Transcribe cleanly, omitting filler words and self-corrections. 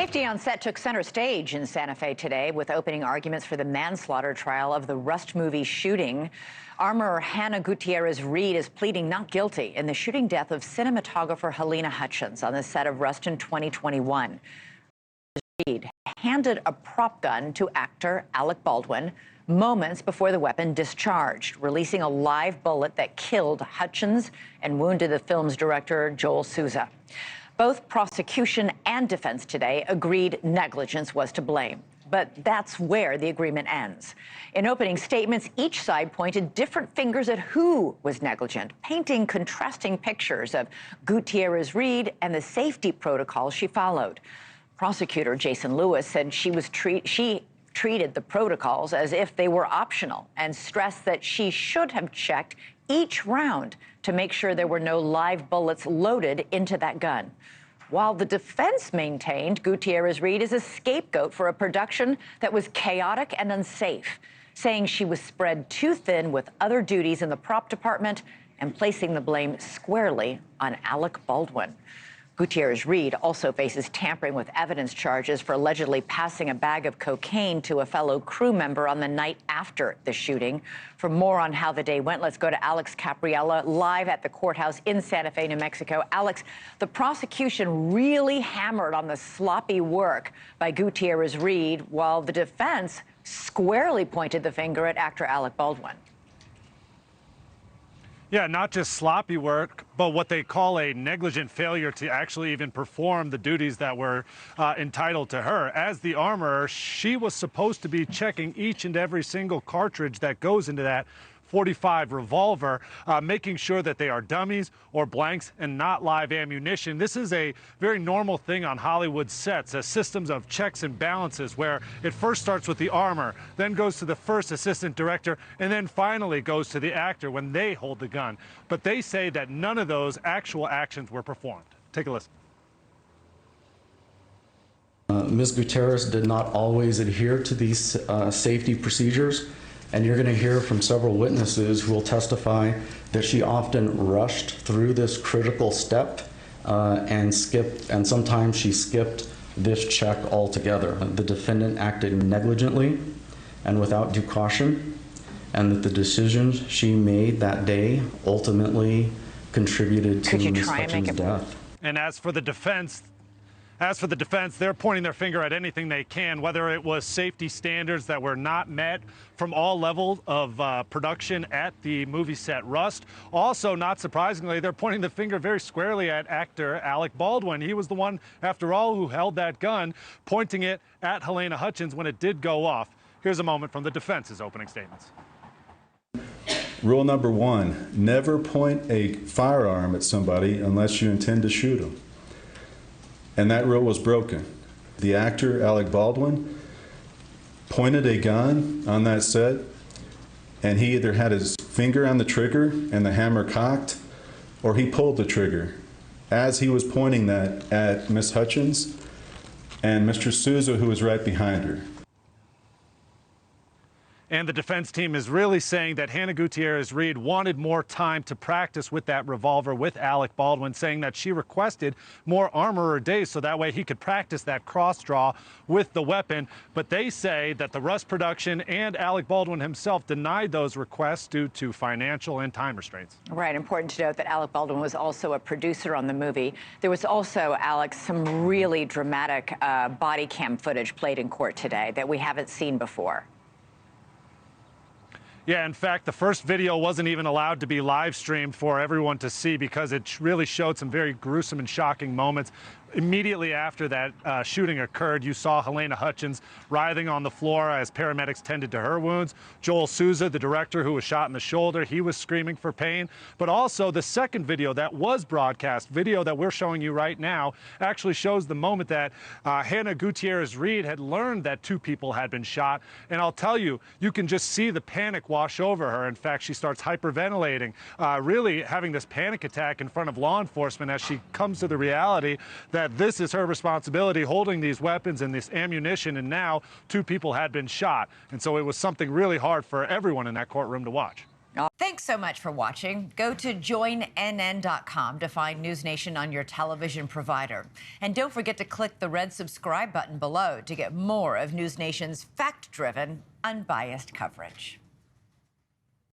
Safety on set took center stage in Santa Fe today with opening arguments for the manslaughter trial of the Rust movie shooting. Armorer Hannah Gutierrez-Reed is pleading not guilty in the shooting death of cinematographer Halyna Hutchins on the set of Rust in 2021. Reed handed a prop gun to actor Alex Baldwin moments before the weapon discharged, releasing a live bullet that killed Hutchins and wounded the film's director, Joel Souza. Both prosecution and defense today agreed negligence was to blame. But that's where the agreement ends. In opening statements, each side pointed different fingers at who was negligent, painting contrasting pictures of Gutierrez-Reed and the safety protocols she followed. Prosecutor Jason Lewis said she treated the protocols as if they were optional and stressed that she should have checked each round to make sure there were no live bullets loaded into that gun. While the defense maintained Gutierrez-Reed is a scapegoat for a production that was chaotic and unsafe, saying she was spread too thin with other duties in the prop department and placing the blame squarely on Alex Baldwin. Gutierrez-Reed also faces tampering with evidence charges for allegedly passing a bag of cocaine to a fellow crew member on the night after the shooting. For more on how the day went, let's go to Alex Caprariello live at the courthouse in Santa Fe, New Mexico. Alex, the prosecution really hammered on the sloppy work by Gutierrez-Reed, while the defense squarely pointed the finger at actor Alex Baldwin. Yeah, not just sloppy work, but what they call a negligent failure to actually even perform the duties that were entitled to her. As the armorer, she was supposed to be checking each and every single cartridge that goes into that .45 revolver, making sure that they are dummies or blanks and not live ammunition. This is a very normal thing on Hollywood sets, systems of checks and balances where it first starts with the armor, then goes to the first assistant director, and then finally goes to the actor when they hold the gun. But they say that none of those actual actions were performed. Take a listen. Ms. Gutierrez did not always adhere to these safety procedures. And you're going to hear from several witnesses who will testify that she often rushed through this critical step and sometimes she skipped this check altogether. The defendant acted negligently and without due caution, and that the decisions she made that day ultimately contributed to Ms. Hutchins' death. And as for the defense, they're pointing their finger at anything they can, whether it was safety standards that were not met from all levels of production at the movie set Rust. Also, not surprisingly, they're pointing the finger very squarely at actor Alex Baldwin. He was the one, after all, who held that gun, pointing it at Halyna Hutchins when it did go off. Here's a moment from the defense's opening statements. Rule number one, never point a firearm at somebody unless you intend to shoot them. And that rule was broken. The actor, Alex Baldwin, pointed a gun on that set, and he either had his finger on the trigger and the hammer cocked, or he pulled the trigger as he was pointing that at Miss Hutchins and Mr. Souza, who was right behind her. And the defense team is really saying that Hannah Gutierrez-Reed wanted more time to practice with that revolver with Alex Baldwin, saying that she requested more armorer days so that way he could practice that cross draw with the weapon. But they say that the Rust production and Alex Baldwin himself denied those requests due to financial and time restraints. Right. Important to note that Alex Baldwin was also a producer on the movie. There was also, Alex, some really dramatic body cam footage played in court today that we haven't seen before. Yeah, in fact, the first video wasn't even allowed to be live streamed for everyone to see because it really showed some very gruesome and shocking moments. Immediately after that shooting occurred, you saw Halyna Hutchins writhing on the floor as paramedics tended to her wounds. Joel Souza, the director who was shot in the shoulder, he was screaming for pain. But also the second video that was broadcast, video that we're showing you right now, actually shows the moment that Hannah Gutierrez-Reed had learned that two people had been shot. And I'll tell you, you can just see the panic wash over her. In fact, she starts hyperventilating, really having this panic attack in front of law enforcement as she comes to the reality that this is her responsibility, holding these weapons and this ammunition, and now two people had been shot. And so it was something really hard for everyone in that courtroom to watch. Thanks so much for watching. Go to joinnn.com to find NewsNation on your television provider. And don't forget to click the red subscribe button below to get more of NewsNation's fact-driven, unbiased coverage.